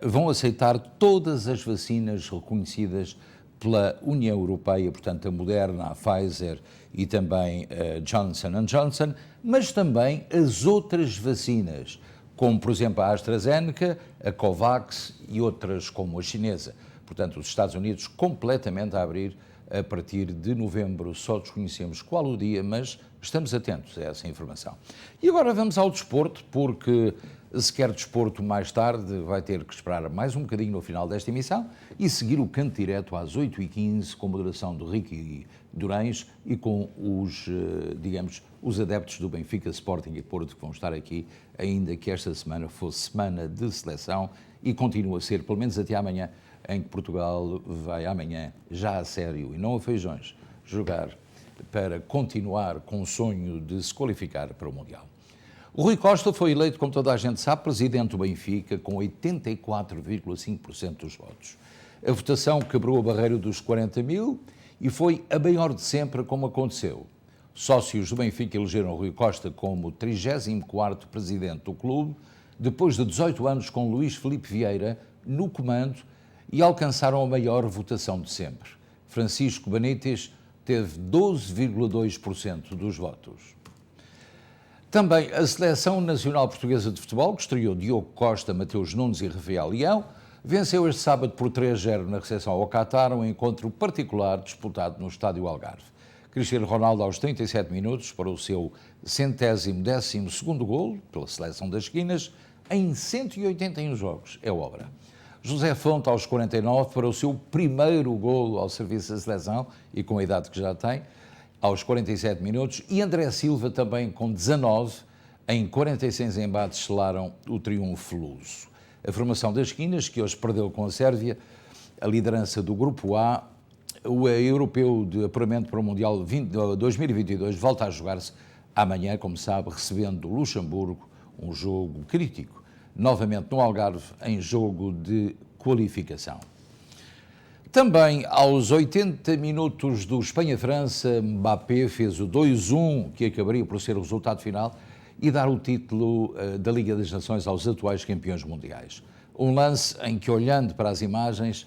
vão aceitar todas as vacinas reconhecidas pela União Europeia, portanto a Moderna, a Pfizer e também a Johnson & Johnson, mas também as outras vacinas, como por exemplo a AstraZeneca, a Covax e outras como a chinesa. Portanto, os Estados Unidos completamente a abrir a partir de novembro, só desconhecemos qual o dia, mas estamos atentos a essa informação. E agora vamos ao desporto, porque se quer desporto mais tarde, vai ter que esperar mais um bocadinho no final desta emissão e seguir o canto direto às 8h15, com moderação do Ricky Durães e com os adeptos do Benfica, Sporting e Porto, que vão estar aqui, ainda que esta semana fosse semana de seleção e continua a ser, pelo menos até amanhã, em que Portugal vai amanhã, já a sério e não a feijões, jogar para continuar com o sonho de se qualificar para o Mundial. O Rui Costa foi eleito, como toda a gente sabe, presidente do Benfica, com 84,5% dos votos. A votação quebrou a barreira dos 40 mil e foi a maior de sempre, como aconteceu. Sócios do Benfica elegeram o Rui Costa como 34º presidente do clube, depois de 18 anos com Luís Filipe Vieira no comando, e alcançaram a maior votação de sempre. Francisco Benítez teve 12,2% dos votos. Também a Seleção Nacional Portuguesa de Futebol, que estreou Diogo Costa, Mateus Nunes e Rafael Leão, venceu este sábado por 3-0 na recepção ao Qatar, um encontro particular disputado no Estádio Algarve. Cristiano Ronaldo, aos 37 minutos, para o seu 112º golo pela Seleção das Esquinas, em 181 jogos. É obra. José Fonte, aos 49, para o seu primeiro golo ao serviço da seleção, e com a idade que já tem, aos 47 minutos, e André Silva também com 19, em 46 embates, selaram o triunfo luso. A formação das esquinas, que hoje perdeu com a Sérvia, a liderança do Grupo A, o europeu de apuramento para o Mundial 2022, volta a jogar-se amanhã, como sabe, recebendo o Luxemburgo, um jogo crítico, novamente no Algarve, em jogo de qualificação. Também aos 80 minutos do Espanha-França, Mbappé fez o 2-1, que acabaria por ser o resultado final, e dar o título da Liga das Nações aos atuais campeões mundiais. Um lance em que, olhando para as imagens,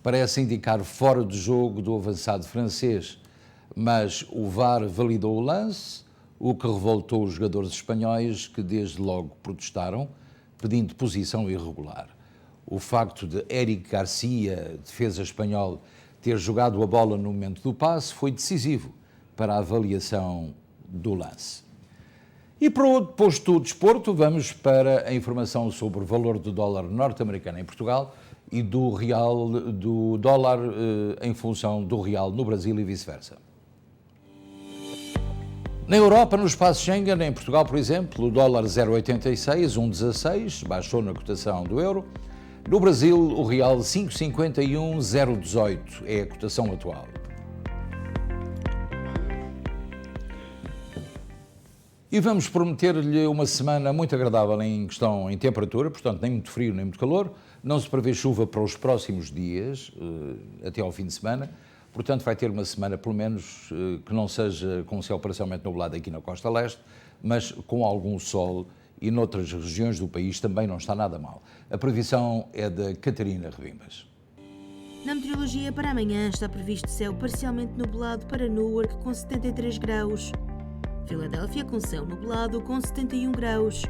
parece indicar fora de jogo do avançado francês, mas o VAR validou o lance, o que revoltou os jogadores espanhóis, que desde logo protestaram, pedindo posição irregular. O facto de Éric Garcia, defesa espanhol, ter jogado a bola no momento do passe foi decisivo para a avaliação do lance. E para o posto do desporto, vamos para a informação sobre o valor do dólar norte-americano em Portugal e do dólar em função do real no Brasil e vice-versa. Na Europa, no espaço Schengen, em Portugal, por exemplo, o dólar 0,86, 1,16, baixou na cotação do euro. No Brasil, o real 5,51, 0,18 é a cotação atual. E vamos prometer-lhe uma semana muito agradável em questão em temperatura, portanto, nem muito frio nem muito calor. Não se prevê chuva para os próximos dias, até ao fim de semana. Portanto, vai ter uma semana, pelo menos, que não seja com o céu parcialmente nublado aqui na costa leste, mas com algum sol, e noutras regiões do país também não está nada mal. A previsão é da Catarina Rebimbas. Na meteorologia, para amanhã está previsto céu parcialmente nublado para Newark com 73 graus. Filadélfia com céu nublado com 71 graus.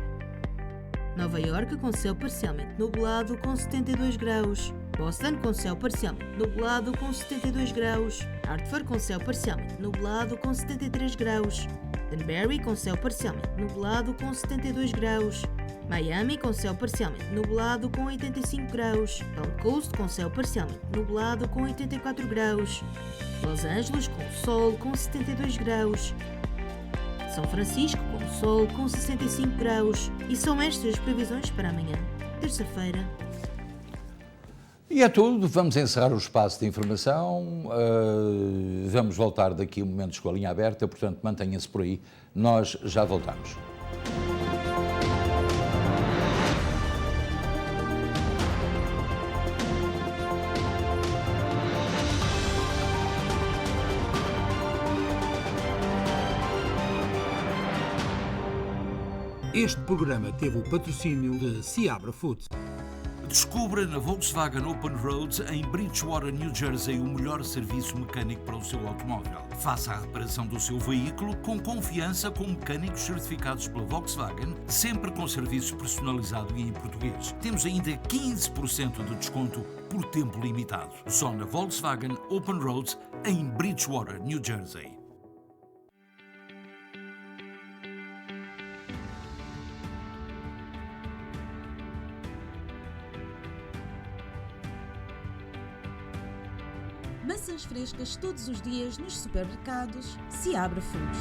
Nova Iorque com céu parcialmente nublado com 72 graus. Boston com céu parcialmente nublado com 72 graus. Hartford com céu parcialmente nublado com 73 graus. Danbury com céu parcialmente nublado com 72 graus. Miami com céu parcialmente nublado com 85 graus. Gold Coast com céu parcialmente nublado com 84 graus. Los Angeles com sol com 72 graus. São Francisco com sol com 65 graus. E são estas as previsões para amanhã, terça-feira. E é tudo, vamos encerrar o espaço de informação, vamos voltar daqui a momentos com a linha aberta, portanto mantenha-se por aí, nós já voltamos. Este programa teve o patrocínio de Seabra Foods. Descubra na Volkswagen Open Roads, em Bridgewater, New Jersey, o melhor serviço mecânico para o seu automóvel. Faça a reparação do seu veículo com confiança com mecânicos certificados pela Volkswagen, sempre com serviço personalizado e em português. Temos ainda 15% de desconto por tempo limitado. Só na Volkswagen Open Roads, em Bridgewater, New Jersey. Maçãs frescas todos os dias nos supermercados Seabra Foods.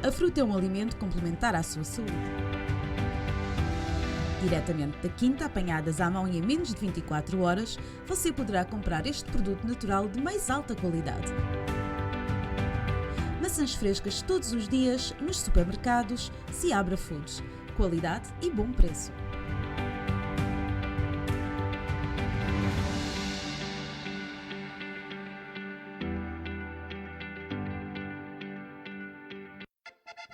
A fruta é um alimento complementar à sua saúde. Diretamente da quinta, apanhadas à mão e em menos de 24 horas, você poderá comprar este produto natural de mais alta qualidade. Maçãs frescas todos os dias nos supermercados Seabra Foods. Qualidade e bom preço.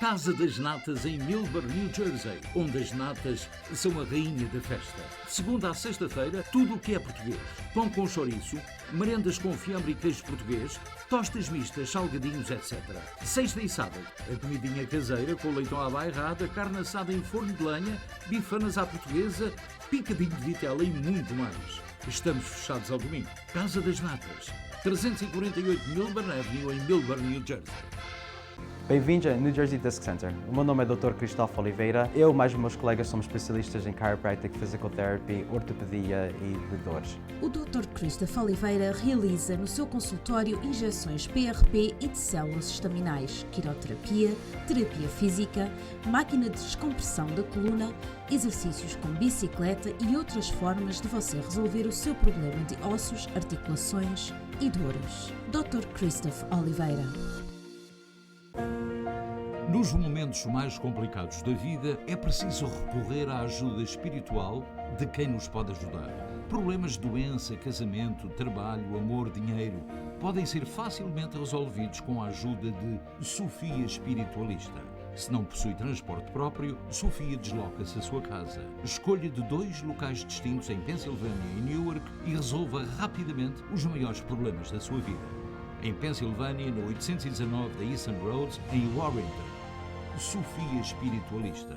Casa das Natas em Millburn, New Jersey, onde as natas são a rainha da festa. De segunda à sexta-feira, tudo o que é português. Pão com chouriço, merendas com fiambre e queijo português, tostas mistas, salgadinhos, etc. Sexta e sábado, a comidinha caseira com leitão à bairrada, carne assada em forno de lenha, bifanas à portuguesa, picadinho de vitela e muito mais. Estamos fechados ao domingo. Casa das Natas, 348 Millburn Avenue, em Millburn, New Jersey. Bem-vindos ao New Jersey Disc Center. O meu nome é Dr. Cristóvão Oliveira. Eu mais os meus colegas somos especialistas em chiropractic, physical therapy, ortopedia e de dores. O Dr. Cristóvão Oliveira realiza no seu consultório injeções PRP e de células estaminais, quiroterapia, terapia física, máquina de descompressão da coluna, exercícios com bicicleta e outras formas de você resolver o seu problema de ossos, articulações e dores. Dr. Cristóvão Oliveira. Nos momentos mais complicados da vida, é preciso recorrer à ajuda espiritual de quem nos pode ajudar. Problemas de doença, casamento, trabalho, amor, dinheiro podem ser facilmente resolvidos com a ajuda de Sofia Espiritualista. Se não possui transporte próprio, Sofia desloca-se à sua casa. Escolha de 2 locais distintos em Pensilvânia e Newark e resolva rapidamente os maiores problemas da sua vida. Em Pensilvânia, no 819 da Eastern Road, em Warrington. Sofia Espiritualista.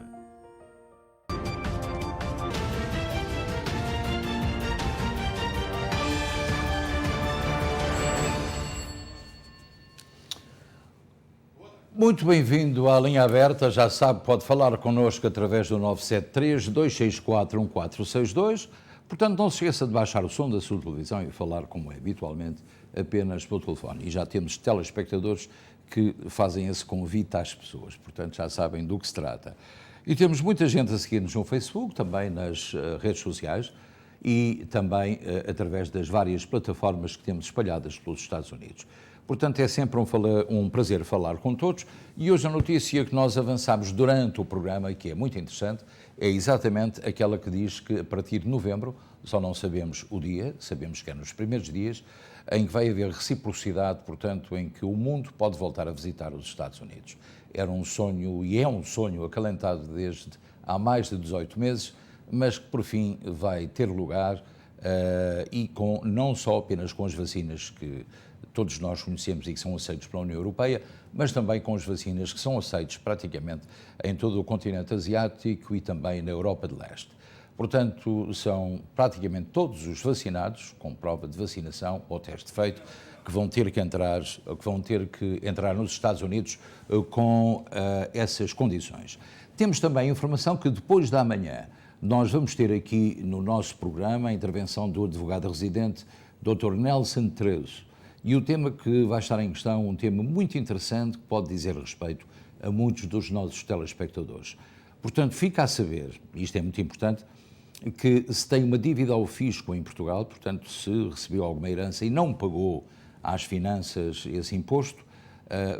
Muito bem-vindo à linha aberta, já sabe, pode falar connosco através do 973-264-1462, portanto não se esqueça de baixar o som da sua televisão e falar como é habitualmente apenas pelo telefone. E já temos telespectadores que fazem esse convite às pessoas, portanto já sabem do que se trata. E temos muita gente a seguir-nos no Facebook, também nas redes sociais, e também através das várias plataformas que temos espalhadas pelos Estados Unidos. Portanto, é sempre um prazer falar com todos e hoje a notícia que nós avançamos durante o programa, e que é muito interessante, é exatamente aquela que diz que a partir de novembro, só não sabemos o dia, sabemos que é nos primeiros dias, em que vai haver reciprocidade, portanto, em que o mundo pode voltar a visitar os Estados Unidos. Era um sonho, e é um sonho acalentado desde há mais de 18 meses, mas que por fim vai ter lugar e não só apenas com as vacinas que todos nós conhecemos e que são aceitos pela União Europeia, mas também com as vacinas que são aceitos praticamente em todo o continente asiático e também na Europa de Leste. Portanto, são praticamente todos os vacinados, com prova de vacinação ou teste feito, que vão ter que entrar nos Estados Unidos com essas condições. Temos também a informação que depois da manhã nós vamos ter aqui no nosso programa a intervenção do advogado residente Dr. Nelson Trezo. E o tema que vai estar em questão, um tema muito interessante que pode dizer respeito a muitos dos nossos telespectadores. Portanto, fica a saber, e isto é muito importante, que se tem uma dívida ao fisco em Portugal, portanto, se recebeu alguma herança e não pagou às finanças esse imposto,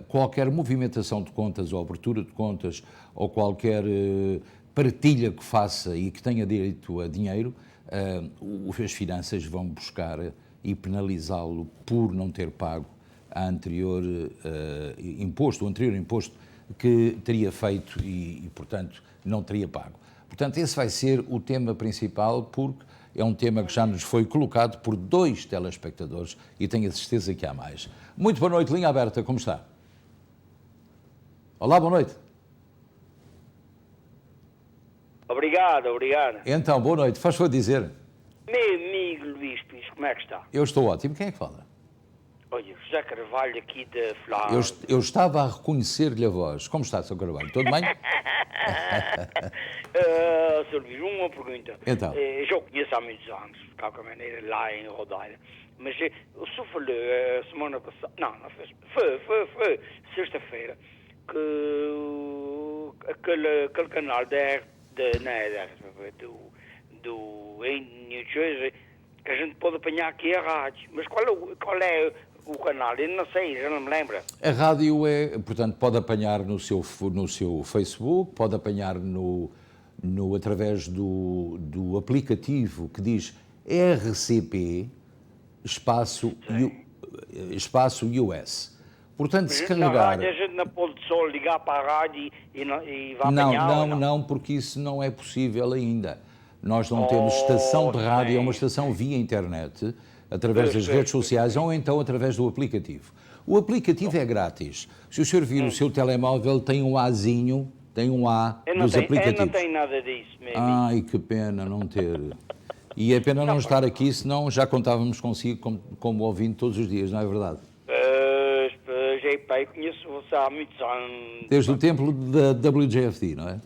qualquer movimentação de contas ou abertura de contas ou qualquer partilha que faça e que tenha direito a dinheiro, as finanças vão buscar e penalizá-lo por não ter pago o anterior imposto que teria feito e, portanto, não teria pago. Portanto, esse vai ser o tema principal, porque é um tema que já nos foi colocado por 2 telespectadores e tenho a certeza que há mais. Muito boa noite, linha aberta, como está? Olá, boa noite. Obrigado. Então, boa noite, faz favor dizer. Meu amigo Luís Pires, como é que está? Eu estou ótimo, quem é que fala? Olha, José Carvalho aqui de Flávio. Eu estava a reconhecer-lhe a voz. Como está, Sr. Carvalho? Tudo bem? Sr. Luís, uma pergunta. Então. Já o conheço há muitos anos, de qualquer maneira, lá em Rodaila. Mas o senhor falou semana passada, não foi sexta-feira, que aquele canal do New Jersey, que a gente pode apanhar aqui a rádio. Mas qual é o canal? Eu não sei, já não me lembro. A rádio portanto, pode apanhar no seu Facebook, pode apanhar através do aplicativo que diz RCP espaço US. Portanto, se carregar... A gente não pode só ligar para a rádio e vai apanhar? Não, porque isso não é possível ainda. Nós não temos estação de rádio, é uma estação via internet, através das redes sociais ou então através do aplicativo. O aplicativo é grátis. Se o senhor vir o seu telemóvel, tem um Azinho, tem um A dos aplicativos. Eu não tenho nada disso mesmo. Ai, que pena não ter. E é pena não estar aqui, senão já contávamos consigo como ouvinte todos os dias, não é verdade? Eu conheço você há muitos anos. Desde o tempo da WJFD, não é?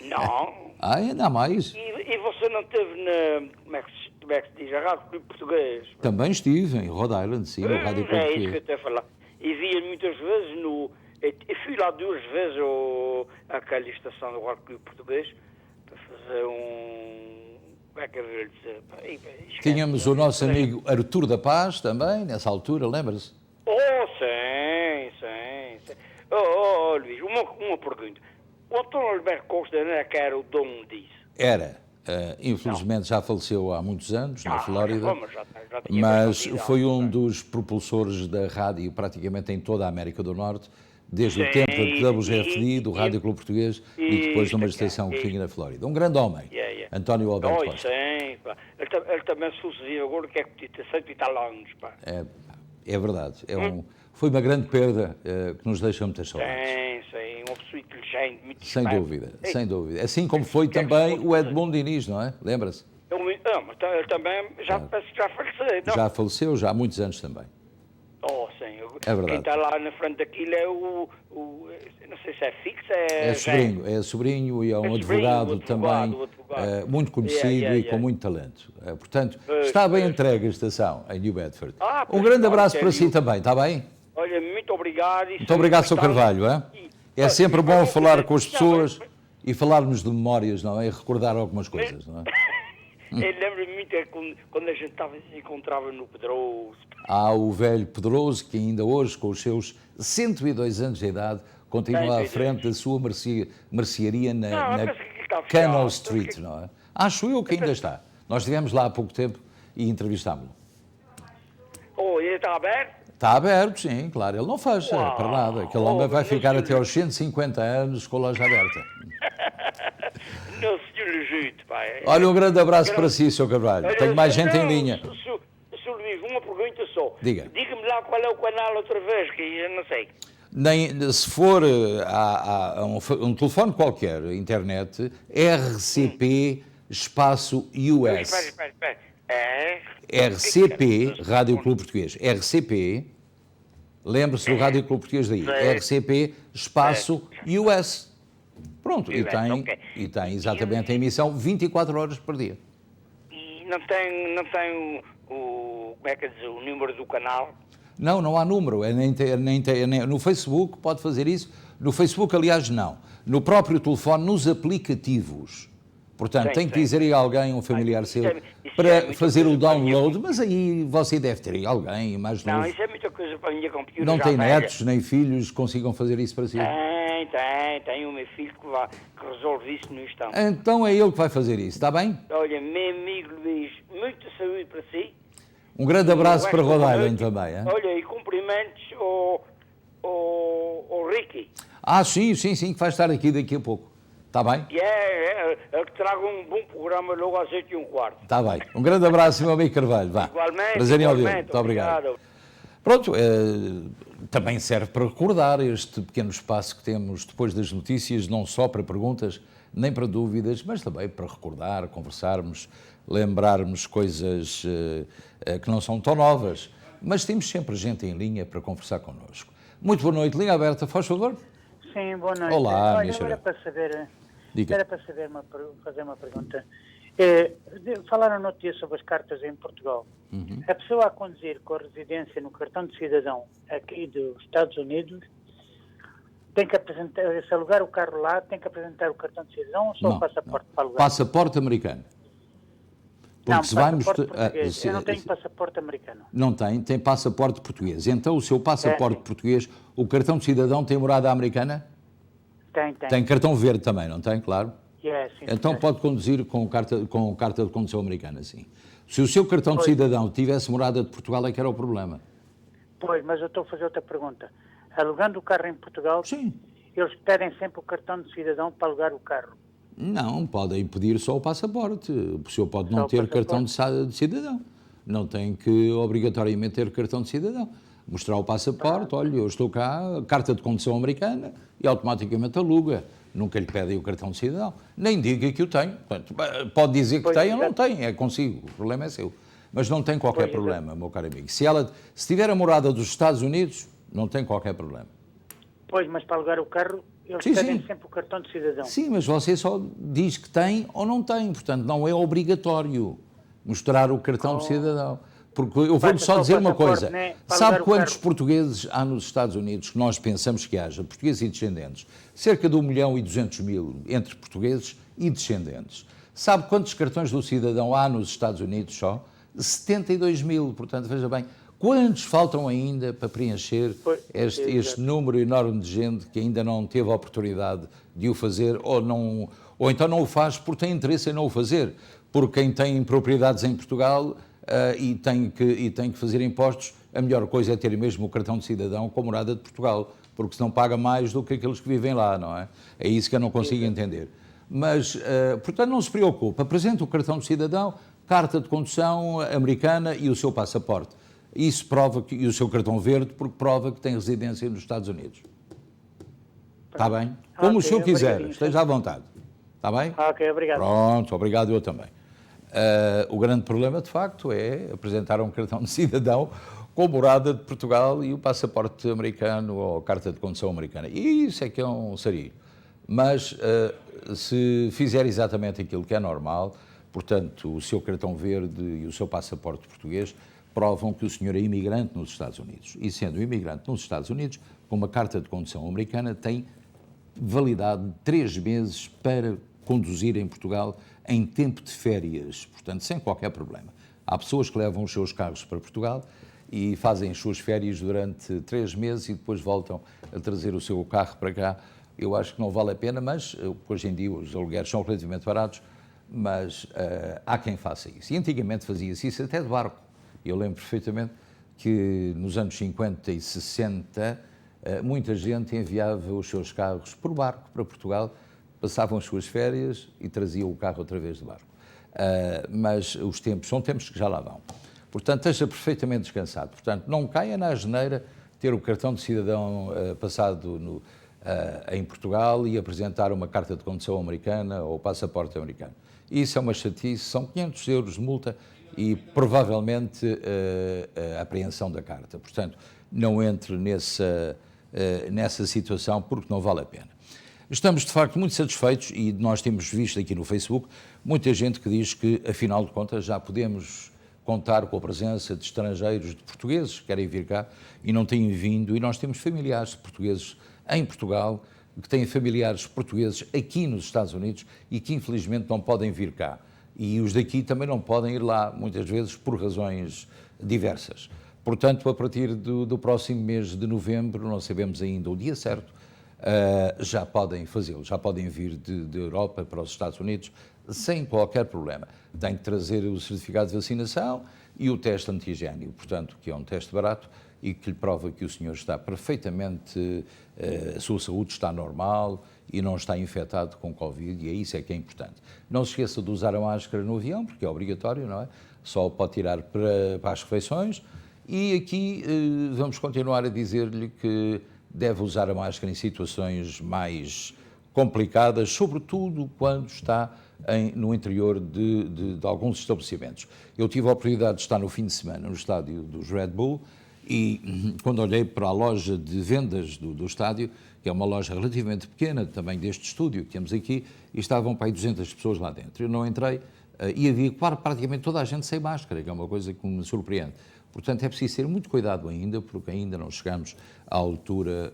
Não. Ainda há mais. E você não esteve na... Como é que se diz? A Rádio Clube Português? Também estive em Rhode Island, sim, na Rádio Clube Português. É isso que eu estou a falar. E via muitas vezes Eu fui lá 2 vezes àquela estação do Rádio Clube Português para fazer Como é que eu vou lhe dizer? Tínhamos o nosso amigo Artur da Paz também, nessa altura, lembra-se? Sim. Luís, uma pergunta. O António Alberto Costa não é que era o dono disso? Era. Infelizmente já faleceu há muitos anos, na Flórida, mas foi um dos propulsores da rádio praticamente em toda a América do Norte, desde o tempo da WGFD, do Rádio Clube Português e depois numa estação que tinha na Flórida. Um grande homem, António Alberto Costa. Sim, pá. Ele também se sucedeu agora, que é que tem 100 e tal anos, pá. É verdade. Foi uma grande perda que nos deixa muitas saudades. Sim, uma pessoa inteligente, muito sem dúvida. Assim como foi também o Edmundo Diniz, não é? Lembra-se? Mas ele também já faleceu, não? Já faleceu, já há muitos anos também. Sim. É verdade. Quem está lá na frente daquilo é não sei se é fixo, é sobrinho e é um advogado também, muito conhecido e com muito talento. Portanto, está bem entregue a estação em New Bedford. Um grande abraço para si também, está bem? Olha, muito obrigado. Muito obrigado, Sr. Carvalho. É sempre bom falar com as pessoas e falarmos de memórias, não é? E recordar algumas coisas, não é? Eu lembro-me muito quando a gente se encontrava no Pedroso. Há o velho Pedroso, que ainda hoje, com os seus 102 anos de idade, continua à frente da sua mercearia na Canal Street, não é? Acho eu que ainda está. Nós estivemos lá há pouco tempo e entrevistámo-lo. Oh, ele está aberto? Está aberto, sim, claro. Ele não fecha para nada. Aquele homem vai ficar até aos 150 anos com a loja aberta. Não, senhor Júlio, pai. Olha, um grande abraço para si, Sr. Carvalho. Tenho mais gente em linha. Sr. Luís, uma pergunta só. Diga. Diga-me lá qual é o canal outra vez, que eu não sei. Se for a um telefone qualquer, internet, RCP espaço US. Espera. RCP, Rádio Clube Português. RCP, lembre-se do Rádio Clube Português daí. RCP espaço US. Pronto, e tem exatamente a emissão 24 horas por dia. E não tem como é que diz, o número do canal? Não há número. No Facebook pode fazer isso. No Facebook, aliás, não. No próprio telefone, nos aplicativos. Portanto, tem que dizer aí alguém, um familiar seu, para fazer o download, mas aí você deve ter aí alguém mais novo. Não, isso é muita coisa para a minha computadora. Não tem netos nem filhos que consigam fazer isso para si? Tem o meu filho que resolve isso no instante. Então é ele que vai fazer isso, está bem? Olha, meu amigo Luís, muita saúde para si. Um grande abraço para Rhode Island também. Hein? Olha, e cumprimentos ao Ricky. Sim, que vai estar aqui daqui a pouco. Está bem? É que traga um bom programa logo às 8h15. Está bem. Um grande abraço, meu amigo Carvalho. Vá. Igualmente. Prazer em ouvi-lo. Muito obrigado. Pronto, também serve para recordar este pequeno espaço que temos depois das notícias, não só para perguntas, nem para dúvidas, mas também para recordar, conversarmos, lembrarmos coisas que não são tão novas, mas temos sempre gente em linha para conversar connosco. Muito boa noite, linha aberta, faz favor. Sim, boa noite. Olá, minha senhora. Era para saber, fazer uma pergunta. Falaram no outro dia sobre as cartas em Portugal. Uhum. A pessoa a conduzir com a residência no cartão de cidadão aqui dos Estados Unidos tem que apresentar, se alugar o carro lá, tem que apresentar o cartão de cidadão ou só o passaporte para alugar? Passaporte americano. Porque não, se vai português. Eu não tenho passaporte americano. Não tem passaporte português. Então o seu passaporte português, o cartão de cidadão tem morada americana? Tem. Tem cartão verde também, não tem? Claro. Sim, então pode conduzir com carta de condução americana, sim. Se o seu cartão de cidadão tivesse morada de Portugal, é que era o problema. Pois, mas eu estou a fazer outra pergunta. Alugando o carro em Portugal, sim, eles pedem sempre o cartão de cidadão para alugar o carro. Não, podem pedir só o passaporte. O senhor pode não ter cartão de cidadão. Não tem que obrigatoriamente ter cartão de cidadão. Mostrar o passaporte, olha, eu estou cá, carta de condução americana, e automaticamente aluga. Nunca lhe pedem o cartão de cidadão. Nem diga que o tem. Portanto, pode dizer que tem ou não tem, é consigo, o problema é seu. Mas não tem qualquer problema, meu caro amigo. Se tiver a morada dos Estados Unidos, não tem qualquer problema. Pois, mas para alugar o carro, eles pedem sempre o cartão de cidadão. Sim, mas você só diz que tem ou não tem. Portanto, não é obrigatório mostrar o cartão de cidadão. Porque eu vou-lhe só dizer uma coisa. Né? Sabe quantos portugueses há nos Estados Unidos que nós pensamos que haja? Portugueses e descendentes. Cerca de 1.200.000 entre portugueses e descendentes. Sabe quantos cartões do cidadão há nos Estados Unidos só? 72.000. Portanto, veja bem, quantos faltam ainda para preencher este número enorme de gente que ainda não teve a oportunidade de o fazer ou então não o faz porque tem interesse em não o fazer? Porque quem tem propriedades em Portugal e tem que fazer impostos, a melhor coisa é ter mesmo o cartão de cidadão com morada de Portugal, porque senão paga mais do que aqueles que vivem lá, não é? É isso que eu não consigo entender. Mas, portanto, não se preocupe, apresente o cartão de cidadão, carta de condução americana e o seu passaporte. Isso prova e o seu cartão verde, porque prova que tem residência nos Estados Unidos. Está bem? Como o senhor quiser, esteja à vontade. Está bem? Ok, obrigado. Pronto, obrigado, eu também. O grande problema, de facto, é apresentar um cartão de cidadão com morada de Portugal e o passaporte americano ou a carta de condução americana. E isso é que é um sarilho. Mas se fizer exatamente aquilo que é normal, portanto, o seu cartão verde e o seu passaporte português provam que o senhor é imigrante nos Estados Unidos. E sendo imigrante nos Estados Unidos, com uma carta de condução americana, tem validade de 3 meses para conduzir em Portugal em tempo de férias, portanto, sem qualquer problema. Há pessoas que levam os seus carros para Portugal e fazem as suas férias durante 3 meses e depois voltam a trazer o seu carro para cá. Eu acho que não vale a pena, mas hoje em dia os alugueres são relativamente baratos, mas há quem faça isso. E antigamente fazia-se isso até de barco. Eu lembro perfeitamente que nos anos 50 e 60 muita gente enviava os seus carros por barco para Portugal, passavam as suas férias e traziam o carro outra vez de barco. Mas os tempos são tempos que já lá vão. Portanto, esteja perfeitamente descansado. Portanto, não caia na asneira ter o cartão de cidadão passado em Portugal e apresentar uma carta de condução americana ou passaporte americano. Isso é uma chatice, são 500 euros de multa e provavelmente a apreensão da carta. Portanto, não entre nessa situação porque não vale a pena. Estamos, de facto, muito satisfeitos e nós temos visto aqui no Facebook muita gente que diz que, afinal de contas, já podemos contar com a presença de estrangeiros, de portugueses que querem vir cá e não têm vindo, e nós temos familiares de portugueses em Portugal, que têm familiares portugueses aqui nos Estados Unidos e que, infelizmente, não podem vir cá. E os daqui também não podem ir lá, muitas vezes, por razões diversas. Portanto, a partir do próximo mês de novembro, não sabemos ainda o dia certo, já podem fazê-lo, já podem vir de Europa para os Estados Unidos sem qualquer problema. Tem que trazer o certificado de vacinação e o teste antigénio, portanto, que é um teste barato e que lhe prova que o senhor está perfeitamente, a sua saúde está normal e não está infectado com Covid, e é isso que é importante. Não se esqueça de usar a máscara no avião, porque é obrigatório, não é? Só pode tirar para as refeições, e aqui vamos continuar a dizer-lhe que deve usar a máscara em situações mais complicadas, sobretudo quando está no interior de alguns estabelecimentos. Eu tive a oportunidade de estar no fim de semana no estádio dos Red Bull e quando olhei para a loja de vendas do estádio, que é uma loja relativamente pequena, também deste estúdio que temos aqui, e estavam para aí 200 pessoas lá dentro. Eu não entrei e havia praticamente toda a gente sem máscara, que é uma coisa que me surpreende. Portanto, é preciso ter muito cuidado ainda, porque ainda não chegamos à altura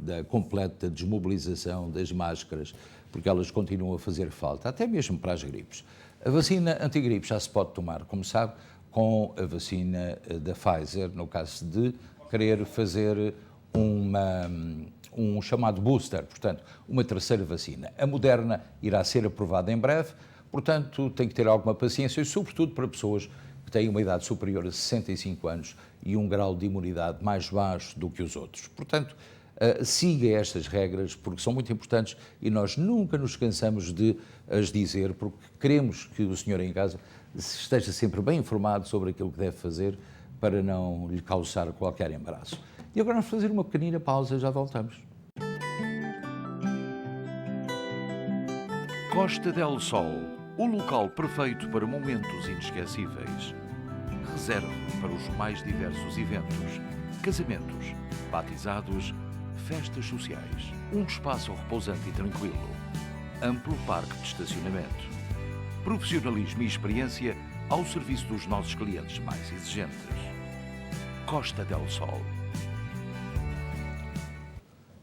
da completa desmobilização das máscaras, porque elas continuam a fazer falta, até mesmo para as gripes. A vacina antigripe já se pode tomar, como sabe, com a vacina da Pfizer, no caso de querer fazer um chamado booster, portanto, uma terceira vacina. A Moderna irá ser aprovada em breve, portanto, tem que ter alguma paciência, e sobretudo para pessoas que têm uma idade superior a 65 anos e um grau de imunidade mais baixo do que os outros. Portanto, siga estas regras, porque são muito importantes e nós nunca nos cansamos de as dizer, porque queremos que o senhor em casa esteja sempre bem informado sobre aquilo que deve fazer para não lhe causar qualquer embaraço. E agora vamos fazer uma pequenina pausa, já voltamos. Costa del Sol, o local perfeito para momentos inesquecíveis. Reserve para os mais diversos eventos, casamentos, batizados, festas sociais. Um espaço repousante e tranquilo. Amplo parque de estacionamento. Profissionalismo e experiência ao serviço dos nossos clientes mais exigentes. Costa del Sol.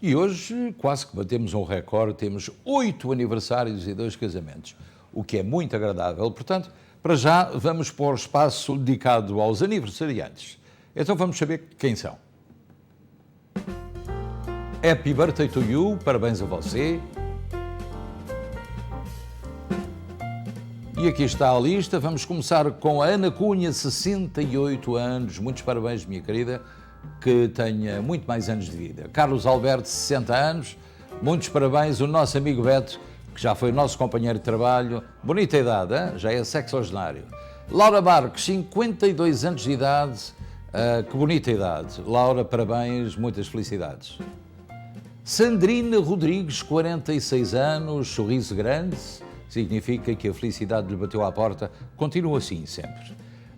E hoje quase que batemos um recorde, temos 8 aniversários e 2 casamentos, o que é muito agradável. Portanto, para já vamos para o espaço dedicado aos aniversariantes. Então vamos saber quem são. Happy birthday to you, parabéns a você. E aqui está a lista, vamos começar com a Ana Cunha, 68 anos, muitos parabéns, minha querida, que tenha muito mais anos de vida. Carlos Alberto, 60 anos, muitos parabéns, o nosso amigo Beto, que já foi o nosso companheiro de trabalho, bonita idade, hein? Já é sexagenário. Laura Marques, 52 anos de idade, que bonita idade. Laura, parabéns, muitas felicidades. Sandrina Rodrigues, 46 anos, sorriso grande, significa que a felicidade lhe bateu à porta, continua assim sempre.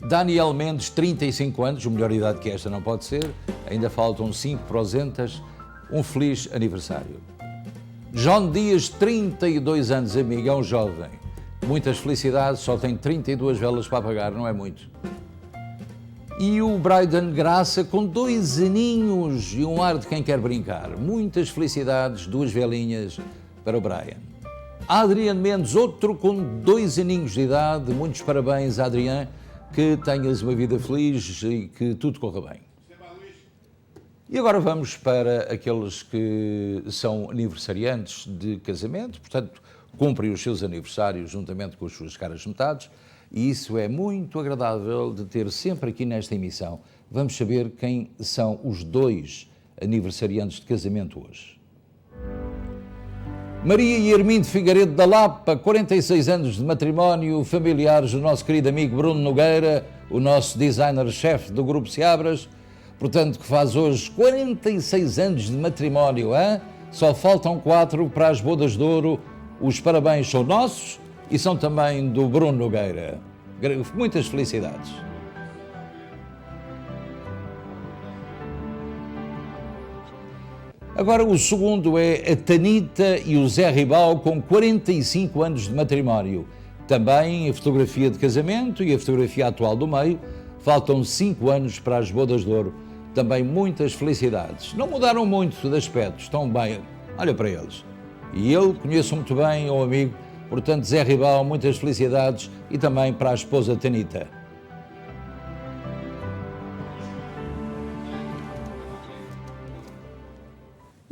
Daniel Mendes, 35 anos, melhor idade que esta não pode ser, ainda faltam 5 prosentas, um feliz aniversário. João Dias, 32 anos, amigão jovem, muitas felicidades, só tem 32 velas para apagar, não é muito. E o Brayden Graça, com 2 aninhos e um ar de quem quer brincar, muitas felicidades, 2 velinhas para o Brian. Adrian Mendes, outro com 2 aninhos de idade. Muitos parabéns, Adrian, que tenhas uma vida feliz e que tudo corra bem. E agora vamos para aqueles que são aniversariantes de casamento, portanto, cumprem os seus aniversários juntamente com as suas caras metades, e isso é muito agradável de ter sempre aqui nesta emissão. Vamos saber quem são os 2 aniversariantes de casamento hoje. Maria e Hermínio Figueiredo da Lapa, 46 anos de matrimónio, familiares do nosso querido amigo Bruno Nogueira, o nosso designer-chefe do Grupo Seabras, portanto, que faz hoje 46 anos de matrimónio, hein? Só faltam 4 para as bodas de ouro. Os parabéns são nossos e são também do Bruno Nogueira. Muitas felicidades. Agora o segundo é a Tanita e o Zé Ribal, com 45 anos de matrimónio. Também a fotografia de casamento e a fotografia atual do meio. Faltam 5 anos para as bodas de ouro. Também muitas felicidades. Não mudaram muito de aspecto, estão bem. Olha para eles. E eu conheço muito bem o amigo, portanto, Zé Ribal, muitas felicidades e também para a esposa Tanita.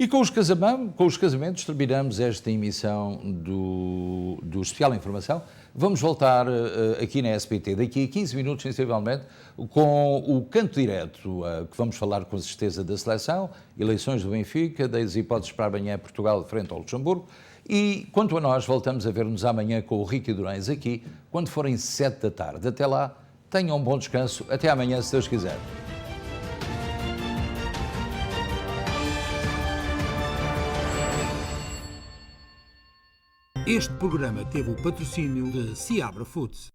E com os casamentos terminamos esta emissão do Especial Informação. Vamos voltar aqui na SBT daqui a 15 minutos, sensivelmente, com o Canto Direto, que vamos falar com certeza da seleção, eleições do Benfica, das hipóteses para amanhã Portugal frente ao Luxemburgo. E quanto a nós, voltamos a ver-nos amanhã com o Ricky Durães aqui, quando forem 7 da tarde. Até lá, tenham um bom descanso. Até amanhã, se Deus quiser. Este programa teve o patrocínio de Seabra Foods.